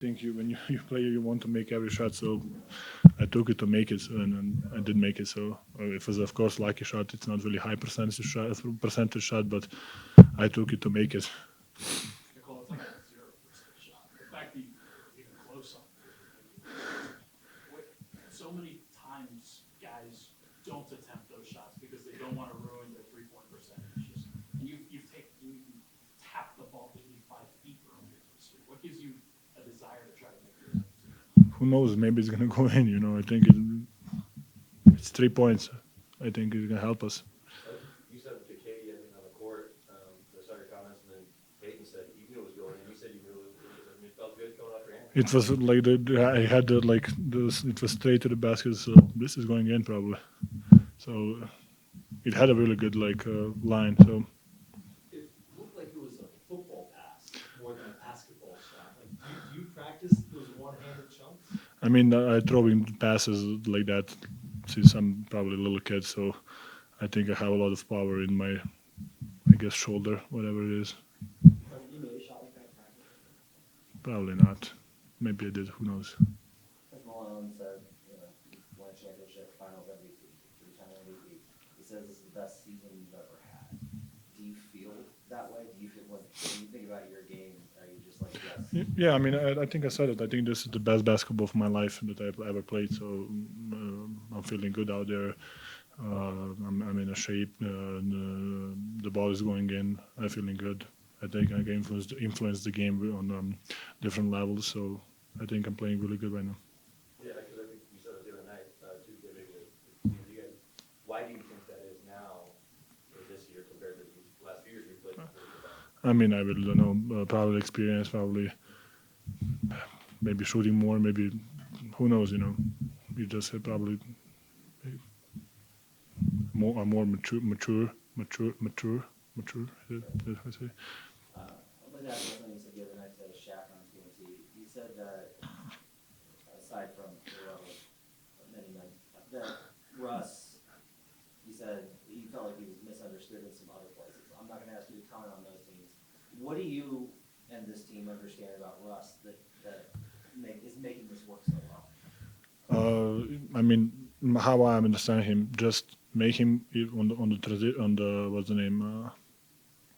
think you play, you want to make every shot. So I took it to make it, and I did make it. So it was, of course, lucky shot. It's not really high percentage shot, but I took it to make it. Nikola, it's like a 0% shot. The fact that you were even close on it is ridiculous. So many times guys don't attempt those shots because they don't want to ruin their 3-point percentage. And you tap the ball 85 feet earlier this year. What gives you a desire to try to make those? Who knows? Maybe it's gonna go in. I think it's 3 points. I think it's gonna help us. You said to Katie, I think, on the court, I saw your comments, and then Peyton said you knew it was going, and you said you knew it felt good going off your hand. It was like I had it was straight to the basket. So this is going in probably. So it had a really good line. So It looked like it was a football pass more than a basketball shot. Like, do you practice those one-handed chunks? I mean, I throwing passes like that since I'm probably a little kid. So I think I have a lot of power in my, I guess, shoulder, whatever it is. You made a shot like that in practice. Probably not. Maybe I did. Who knows? As Malone said, you won a championship, finals MVP, three-time MVP. He says this is the best season you've ever had. Do you feel that way? Do you feel when you think about your game, are you just like, yes? Yeah, I mean, I think I said it. I think this is the best basketball of my life that I've ever played. So I'm feeling good out there. I'm in a shape. The ball is going in. I'm feeling good. I think I can influence the game on different levels. So I think I'm playing really good right now. Yeah, because I think you said it the other night, too, maybe you guys, why do you think that is now, or this year, compared to the last few years you played? I mean, I really don't know. Probably experience, probably maybe shooting more, maybe who knows. You just probably more mature. Is that what I say? I'd like to ask you something you said the other night to Shaq on TNT. You said that, aside from Guerilla, many men, that Russ, you said you felt like he was misunderstood in some other places. I'm not going to ask you to comment on those teams. What do you and this team understand about Russ that is making this work so well? I mean, how I understand him, just make him on the what's the name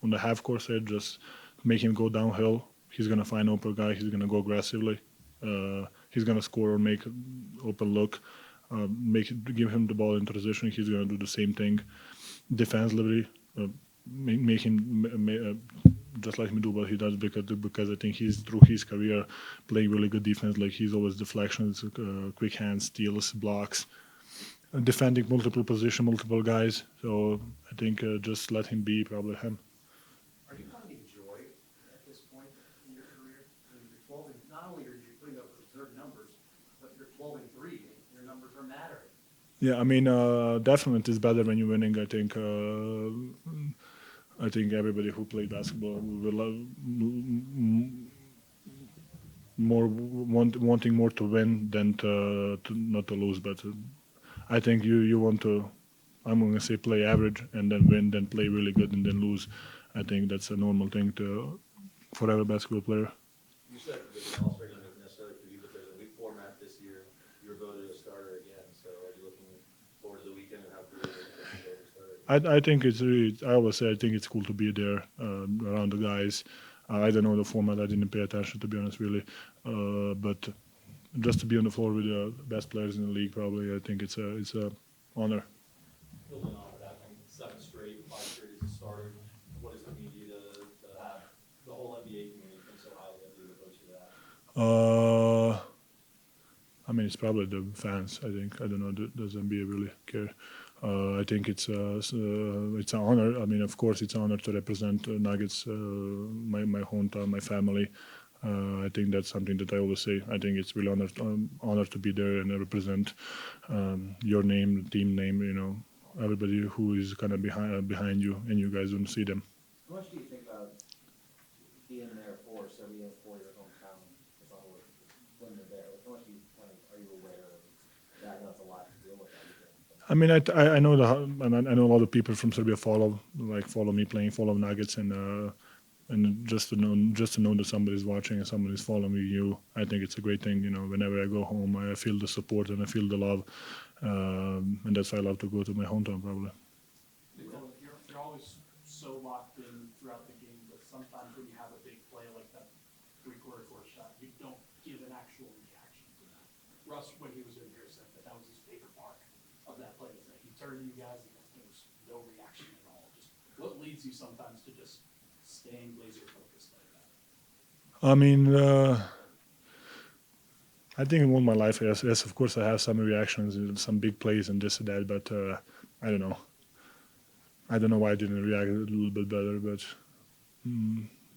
on the half court side, just make him go downhill. He's gonna find open guy. He's gonna go aggressively. He's gonna score or make open look. Give him the ball in transition. He's gonna do the same thing defensively. Make him just like me do what he does because I think he's through his career playing really good defense. Like he's always deflections, quick hands, steals, blocks, defending multiple position, multiple guys. So I think just let him be probably him. Are you finding joy at this point in your career? I mean, you're 12 and not only are you putting up absurd numbers, but you're 12 and 3, and your numbers are mattering. Yeah, I mean, definitely it's better when you're winning. I think everybody who played basketball will wanting more to win than to not to lose. But I think you want to. I'm going to say play average and then win, then play really good and then lose. I think that's a normal thing for every basketball player. You said that the All-Star game isn't necessarily for you, but there's a new format this year. You were voted a starter again, so are you looking forward to the weekend and how cool it is to be voted a starter? I think it's really. I always say I think it's cool to be there around the guys. I don't know the format. I didn't pay attention to be honest, really. But just to be on the floor with the best players in the league, probably I think it's a honor. Building off of that, I mean, 7 straight, 5 straight as a starter. What does it mean to you to have the whole NBA community think so highly of you to vote you that? I mean, it's probably the fans. I think I don't know. Does NBA really care? I think it's an honor. I mean, of course, it's an honor to represent Nuggets, my hometown, my family. I think that's something that I always say. I think it's really honor to be there and represent your name, the team name. Everybody who is kind of behind you, and you guys don't see them. How much do you think about being there for Serbia for your hometown when you're there? How much do you are you aware of that? I know it's a lot to deal with everything. I mean, I know I know a lot of people from Serbia follow me playing, follow Nuggets, and and just to know that somebody's watching and somebody's following you, I think it's a great thing. Whenever I go home, I feel the support and I feel the love, and that's why I love to go to my hometown probably. You're always so locked in throughout the game, but sometimes when you have a big play like that three-quarter court shot, you don't give an actual reaction to that. Russ, when he was in here, said that was his favorite part of that play. Is that he turned to you guys and there was no reaction at all. Just what leads you sometimes to just staying laser focused like that? I mean, I think in all my life, yes, of course, I have some reactions, some big plays and this and that, but I don't know. I don't know why I didn't react a little bit better, but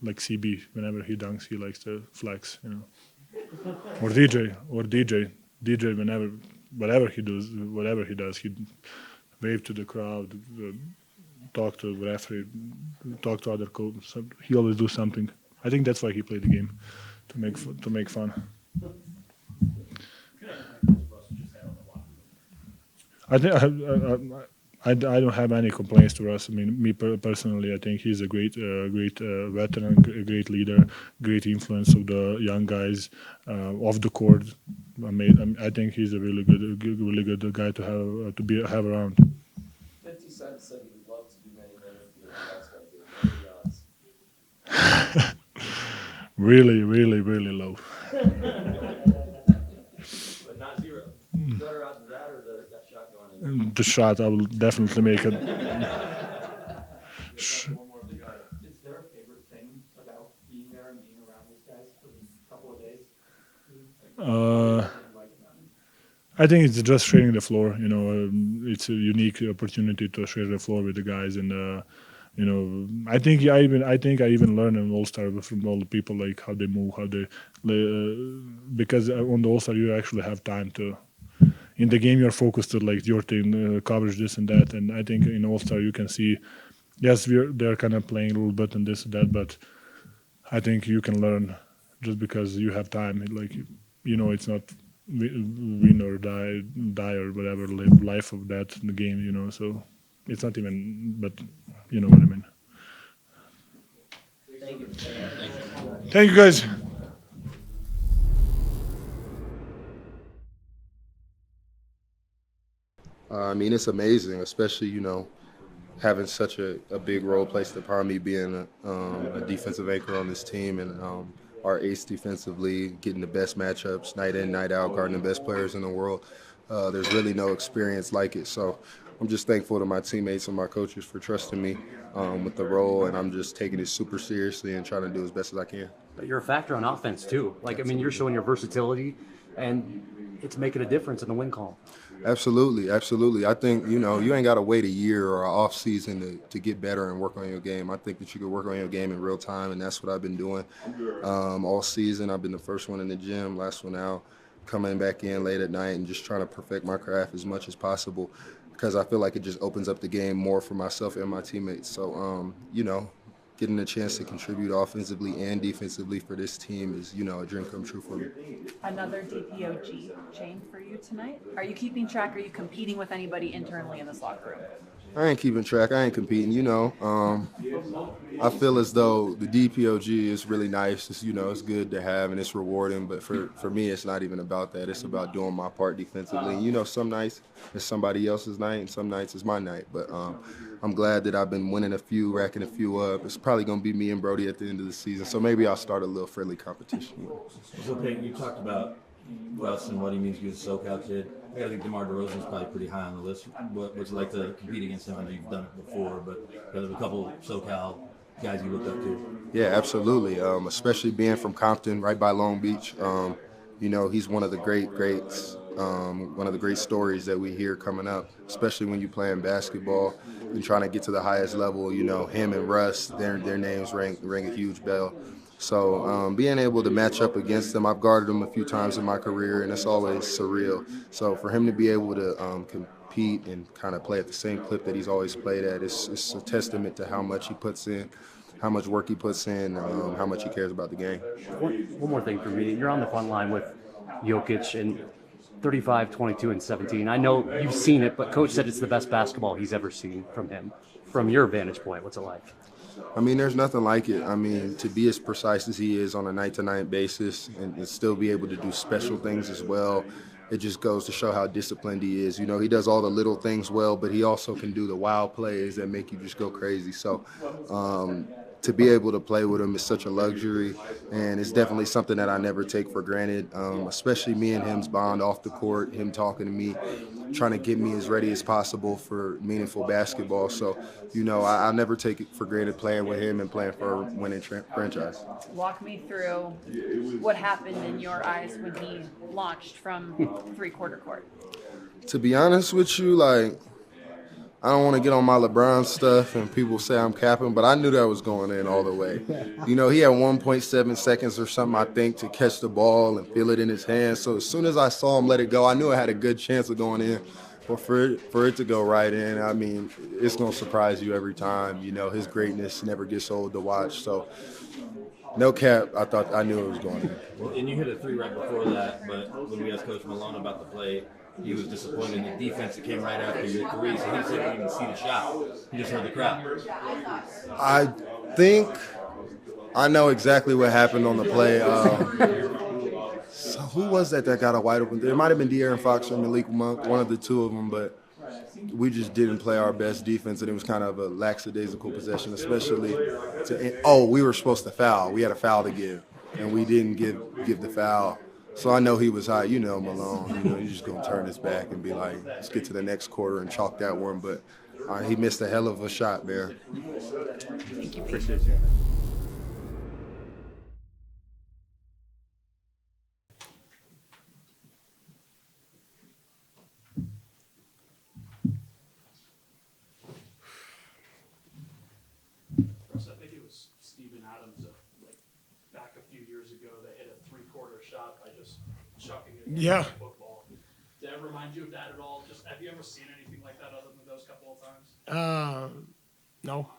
like CB, whenever he dunks, he likes to flex, Or DJ, whenever, whatever he does, he wave to the crowd, talk to the referee, talk to other coaches. So he always do something. I think that's why he played the game, to make fun. I think I don't have any complaints to Russ. I mean, me personally, I think he's a great veteran, a great leader, great influence of the young guys off the court. I think he's a really good guy to have around. 50 Cent said he would love to do many minutes. What are the odds? Really, really, really low. But not zero. Better odds of that or that shot going in? The shot, I will definitely make it. One more of the guy. Is there a favorite thing about being there and being around these guys for these couple of days? I think it's just sharing the floor. It's a unique opportunity to share the floor with the guys, and I think I even learn an All-Star from all the people, like how they move, because on the All-Star you actually have time to. In the game, you're focused to like your team coverage this and that, and I think in All-Star you can see, yes, they're kind of playing a little bit and this and that, but I think you can learn just because you have time. It's not win or die or whatever, live life of that in the game. So it's not even, but you know what I mean. Thank you. Thank you, guys. I mean, it's amazing, especially, having such a big role placed upon me being a defensive anchor on this team and our ace defensively, getting the best matchups night in, night out, guarding the best players in the world. There's really no experience like it. So I'm just thankful to my teammates and my coaches for trusting me with the role, and I'm just taking it super seriously and trying to do as best as I can. But you're a factor on offense, too. You're showing your versatility, and it's making a difference in the win column. Absolutely. I think, you ain't got to wait a year or an off season to get better and work on your game. I think that you can work on your game in real time, and that's what I've been doing all season. I've been the first one in the gym, last one out, coming back in late at night and just trying to perfect my craft as much as possible because I feel like it just opens up the game more for myself and my teammates. So, getting a chance to contribute offensively and defensively for this team is, a dream come true for me. Another DPOG chain for you tonight. Are you keeping track? Are you competing with anybody internally in this locker room? I ain't keeping track. I ain't competing. I feel as though the DPOG is really nice. It's, it's good to have and it's rewarding. But for me, it's not even about that. It's about doing my part defensively. And, some nights it's somebody else's night and some nights it's my night. But I'm glad that I've been winning a few, racking a few up. It's probably going to be me and Brody at the end of the season. So maybe I'll start a little friendly competition. So, Peyton, you talked about Russ and what he means to you as a SoCal kid. I gotta think DeMar DeRozan is probably pretty high on the list. What's it like to compete against him? I know you've done it before, but there's a couple SoCal guys you looked up to. Yeah, absolutely. Especially being from Compton, right by Long Beach. He's one of the greats. One of the great stories that we hear coming up, especially when you're playing basketball and trying to get to the highest level. Him and Russ, their names ring a huge bell. So being able to match up against them, I've guarded him a few times in my career, and it's always surreal. So for him to be able to compete and kind of play at the same clip that he's always played at, it's a testament to how much he puts in, how much work he puts in, how much he cares about the game. One more thing for me. You're on the front line with Jokic and 35, 22, and 17. I know you've seen it, but Coach said it's the best basketball he's ever seen from him. From your vantage point, what's it like? I mean, there's nothing like it. I mean, to be as precise as he is on a night-to-night basis and still be able to do special things as well, it just goes to show how disciplined he is. You know, he does all the little things well, but he also can do the wild plays that make you just go crazy. So to be able to play with him is such a luxury, and it's definitely something that I never take for granted, especially me and him's bond off the court, him talking to me, trying to get me as ready as possible for meaningful basketball. So, you know, I'll never take it for granted playing with him and playing for a winning franchise. Walk me through what happened in your eyes when he launched from three-quarter court. To be honest with you, like, I don't want to get on my LeBron stuff and people say I'm capping, but I knew that was going in all the way. You know, he had 1.7 seconds or something, I think, to catch the ball and feel it in his hands. So as soon as I saw him let it go, I knew it had a good chance of going in. But for it to go right in, I mean, it's going to surprise you every time. You know, his greatness never gets old to watch. So no cap, I knew it was going in. Well, and you hit a three right before that, but when we asked Coach Malone about the play, he was disappointed in the defense that came right after your three, so he didn't even see the shot. He just heard the crowd. I think I know exactly what happened on the play. So who was that got a wide open? It might have been De'Aaron Fox or Malik Monk, one of the two of them, but we just didn't play our best defense, and it was kind of a lackadaisical possession, especially we were supposed to foul. We had a foul to give, and we didn't give the foul. So I know he was high. You know Malone. You know, he's just going to turn his back and be like, let's get to the next quarter and chalk that one. But he missed a hell of a shot there. Thank you. Appreciate you. Russ, I think it was Steven Adams, like back a few years ago, that hit a three-quarter shot by just chucking it in the football. Did that remind you of that at all? Just have you ever seen anything like that other than those couple of times? No.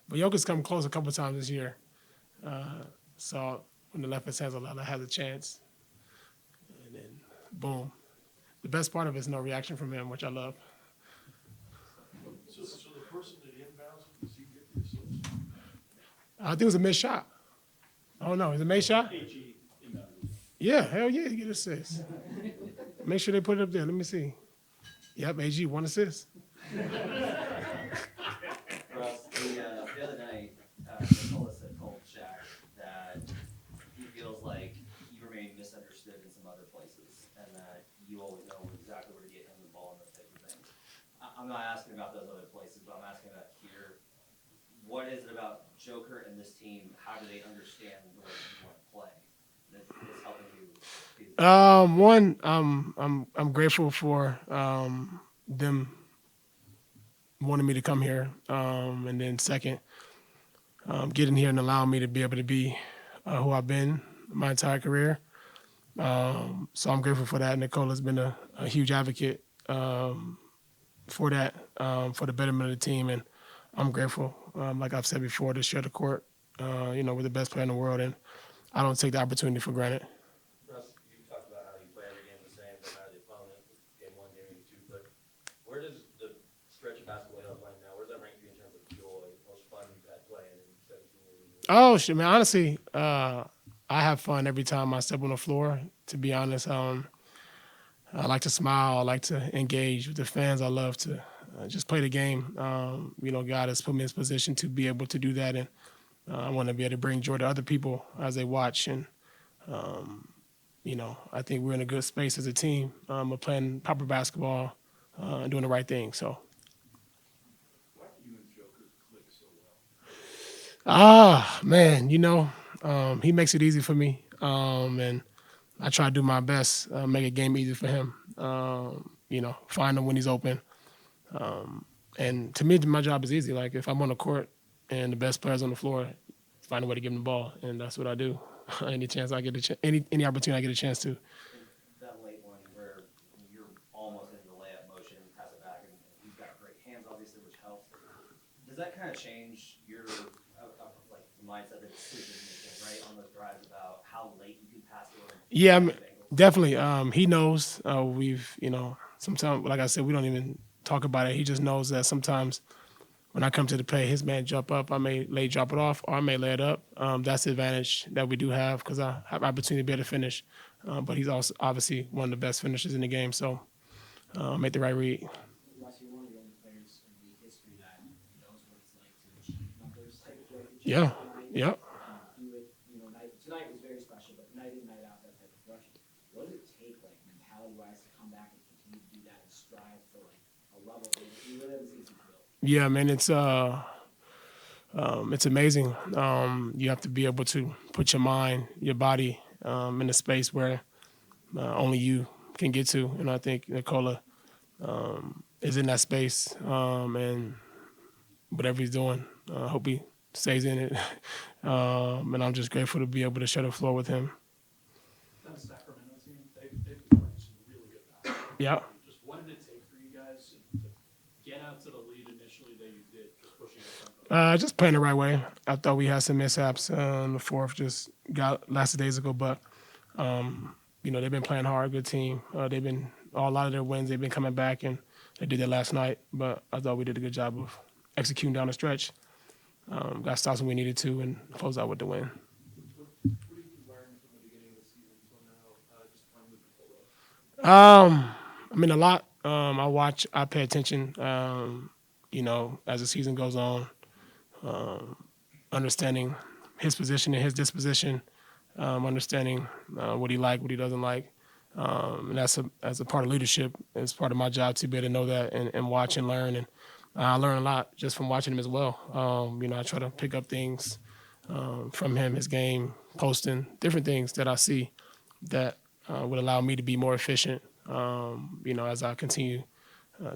But Jokic come close a couple of times this year. So when the left has a lot, I had a chance, and then boom. The best part of it is no reaction from him, which I love. So the person that inbounds, does he get the assist? I think it was a missed shot. I don't know. Is it a made shot? AG inbounds. Yeah, hell yeah, he get assist. Make sure they put it up there. Let me see. Yep, AG, 1 assist. Russ, the other night, Nikola told Shaq that he feels like you remain misunderstood in some other places, and that you always know exactly where to get him the ball and those types of things. I'm not asking about those other places, but I'm asking about here. What is it about Joker and this team? How do they understand the way you want to play? That's helping you. One, I'm grateful for them wanting me to come here, and then second, getting here and allowing me to be able to be who I've been my entire career. So I'm grateful for that. Nikola's been a huge advocate for that, for the betterment of the team, and I'm grateful. Like I've said before, to share the court, with the best player in the world, and I don't take the opportunity for granted. Russ, you talked about how you play every game the same, no matter the opponent, game one, game two, but where does the stretch of basketball you have playing now, where does that rank you in terms of joy, most fun you've had playing in 17 years? Oh, shit, man. Honestly, I have fun every time I step on the floor, to be honest. I like to smile. I like to engage with the fans. I love to just play the game. God has put me in this position to be able to do that, and I want to be able to bring joy to other people as they watch. And, I think we're in a good space as a team. We're playing proper basketball and doing the right thing. So. Why do you and Joker click so well? Man, he makes it easy for me. And I try to do my best, make a game easy for him. Find him when he's open. And to me, my job is easy. Like, if I'm on the court and the best player's on the floor, find a way to give him the ball, and that's what I do. Any chance I get any opportunity I get a chance to. That late one where you're almost in the layup motion, pass it back, and he's got great hands, obviously, which helps. Does that kind of change your mindset, the decision making, right, on those drives about how late you can pass it? Yeah, definitely. He knows. Sometimes, like I said, we don't even talk about it. He just knows that sometimes when I come to the play, his man jump up, I may drop it off, or I may lay it up. That's the advantage that we do have because I have opportunity to be able to finish. But he's also obviously one of the best finishers in the game, so make the right read. Russ, you're one of the only players in the history that knows what it's like to achieve numbers like Jokic. Yeah, yeah. Do it, tonight was very special, but night in, night out, that type of production. What does it take, like, mentality-wise, to come back and continue to do that and strive for, like, a level that you really haven't seen since Bill? Yeah, man, it's amazing. You have to be able to put your mind, your body in a space where only you can get to. And I think Nikola is in that space. And whatever he's doing, I hope he stays in it. And I'm just grateful to be able to share the floor with him. That Sacramento team, they've been playing some really good basketball. Yeah. Just what did it take for you guys to get out to the lead initially that you did, just pushing the tempo? Just playing the right way. I thought we had some mishaps in the fourth, just got last days ago, but they've been playing hard, good team. A lot of their wins, they've been coming back, and they did that last night. But I thought we did a good job of executing down the stretch. Got stops when we needed to, and close out with the win. What have you learned from the beginning of the season until now, just playing with Nikola? A lot. I pay attention, as the season goes on, understanding his position and his disposition, understanding what he like, what he doesn't like. And that's as a part of leadership, it's part of my job to be able to know that and watch and learn. And I learn a lot just from watching him as well. I try to pick up things from him, his game, posting, different things that I see that would allow me to be more efficient, as I continue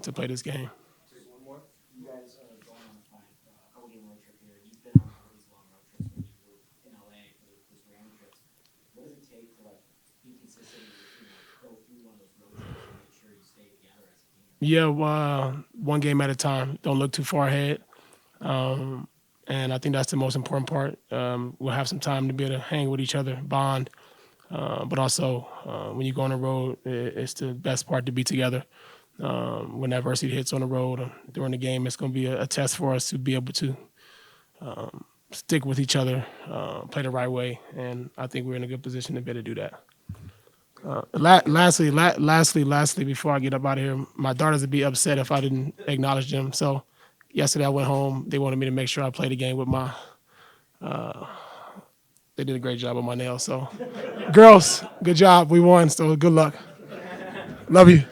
to play this game. One more. You guys are going on a couple game road trip here. You've been on all these long road trips when you were in LA for those Miami trips. What does it take to be consistent and go through one of those road trips and make sure you stay together as a team? Yeah, one game at a time. Don't look too far ahead. And I think that's the most important part. We'll have some time to be able to hang with each other, bond. But also, when you go on the road, it's the best part to be together. When adversity hits on the road or during the game, it's going to be a test for us to be able to stick with each other, play the right way, and I think we're in a good position to be able to do that. Lastly, before I get up out of here, my daughters would be upset if I didn't acknowledge them. So yesterday I went home. They wanted me to make sure I played the game with my they did a great job on my nails. So girls, good job. We won, so good luck. Love you.